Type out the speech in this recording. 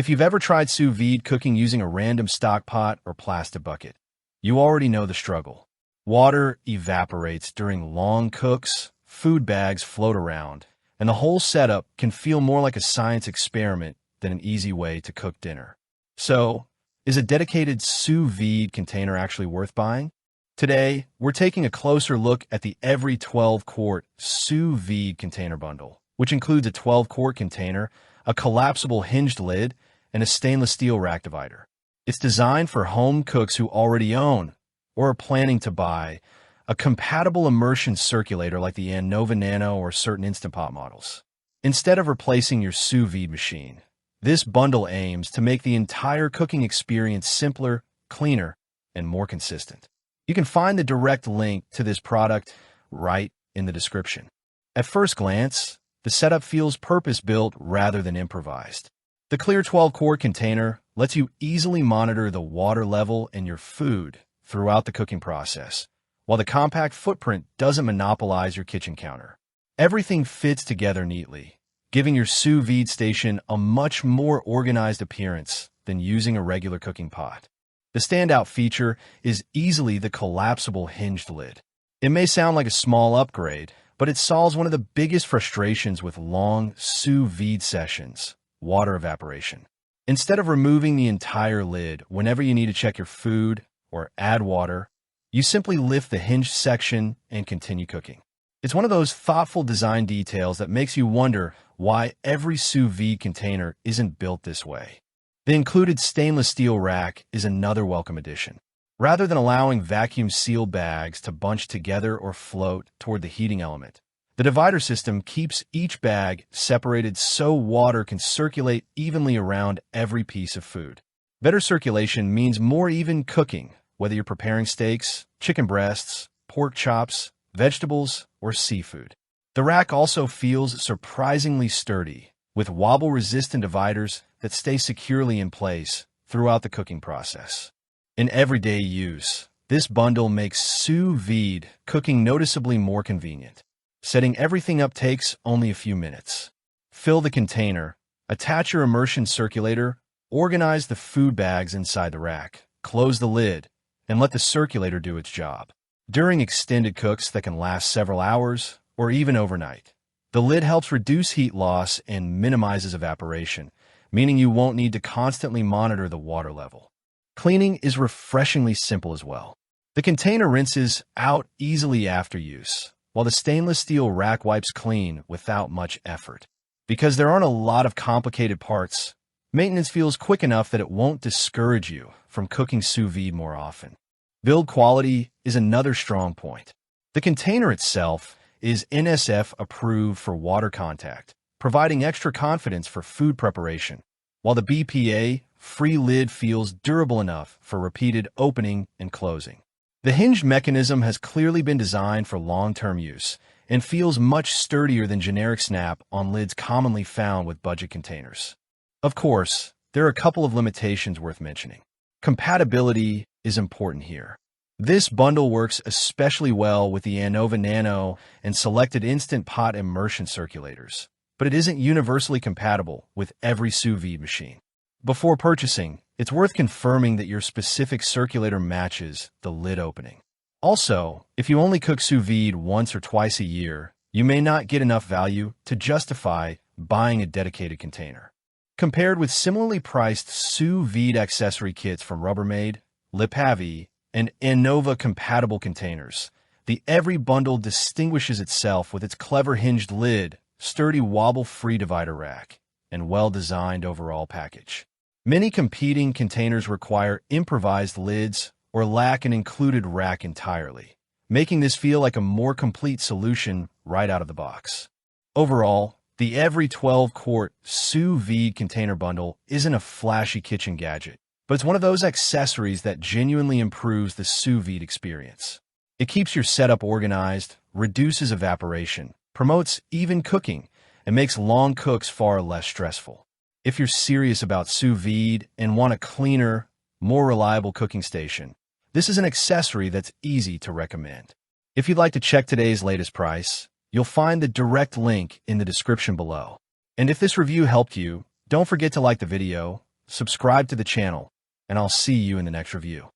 If you've ever tried sous vide cooking using a random stock pot or plastic bucket, you already know the struggle. Water evaporates during long cooks, food bags float around, and the whole setup can feel more like a science experiment than an easy way to cook dinner. So, is a dedicated sous vide container actually worth buying? Today, we're taking a closer look at the Everie 12-quart sous vide container bundle, which includes a 12-quart container, a collapsible hinged lid, and a stainless steel rack divider. It's designed for home cooks who already own, or are planning to buy, a compatible immersion circulator like the Anova Nano or certain Instant Pot models. Instead of replacing your sous vide machine, this bundle aims to make the entire cooking experience simpler, cleaner, and more consistent. You can find the direct link to this product right in the description. At first glance, the setup feels purpose-built rather than improvised. The clear 12-quart container lets you easily monitor the water level in your food throughout the cooking process, while the compact footprint doesn't monopolize your kitchen counter. Everything fits together neatly, giving your sous vide station a much more organized appearance than using a regular cooking pot. The standout feature is easily the collapsible hinged lid. It may sound like a small upgrade, but it solves one of the biggest frustrations with long sous vide sessions: water evaporation. Instead of removing the entire lid whenever you need to check your food or add water, you simply lift the hinged section and continue cooking. It's one of those thoughtful design details that makes you wonder why every sous vide container isn't built this way. The included stainless steel rack is another welcome addition. Rather than allowing vacuum-sealed bags to bunch together or float toward the heating element, the divider system keeps each bag separated so water can circulate evenly around every piece of food. Better circulation means more even cooking, whether you're preparing steaks, chicken breasts, pork chops, vegetables, or seafood. The rack also feels surprisingly sturdy, with wobble-resistant dividers that stay securely in place throughout the cooking process. In everyday use, this bundle makes sous vide cooking noticeably more convenient. Setting everything up takes only a few minutes. Fill the container, attach your immersion circulator, organize the food bags inside the rack, close the lid, and let the circulator do its job. During extended cooks that can last several hours or even overnight, the lid helps reduce heat loss and minimizes evaporation, meaning you won't need to constantly monitor the water level. Cleaning is refreshingly simple as well. The container rinses out easily after use, while the stainless steel rack wipes clean without much effort. Because there aren't a lot of complicated parts, maintenance feels quick enough that it won't discourage you from cooking sous vide more often. Build quality is another strong point. The container itself is NSF approved for water contact, providing extra confidence for food preparation, while the BPA-free lid feels durable enough for repeated opening and closing. The hinged mechanism has clearly been designed for long-term use and feels much sturdier than generic snap on lids commonly found with budget containers. Of course, there are a couple of limitations worth mentioning. Compatibility is important here. This bundle works especially well with the Anova Nano and selected Instant Pot immersion circulators, but it isn't universally compatible with every sous vide machine. Before purchasing, it's worth confirming that your specific circulator matches the lid opening. Also, if you only cook sous vide once or twice a year, you may not get enough value to justify buying a dedicated container. Compared with similarly priced sous vide accessory kits from Rubbermaid, Lipavi, and Anova compatible containers, the Everie bundle distinguishes itself with its clever hinged lid, sturdy wobble-free divider rack, and well-designed overall package. Many competing containers require improvised lids or lack an included rack entirely, making this feel like a more complete solution right out of the box. Overall, the Everie 12-quart sous vide container bundle isn't a flashy kitchen gadget, but it's one of those accessories that genuinely improves the sous vide experience. It keeps your setup organized, reduces evaporation, promotes even cooking, and makes long cooks far less stressful. If you're serious about sous vide and want a cleaner, more reliable cooking station, this is an accessory that's easy to recommend. If you'd like to check today's latest price, you'll find the direct link in the description below. And if this review helped you, don't forget to like the video, subscribe to the channel, and I'll see you in the next review.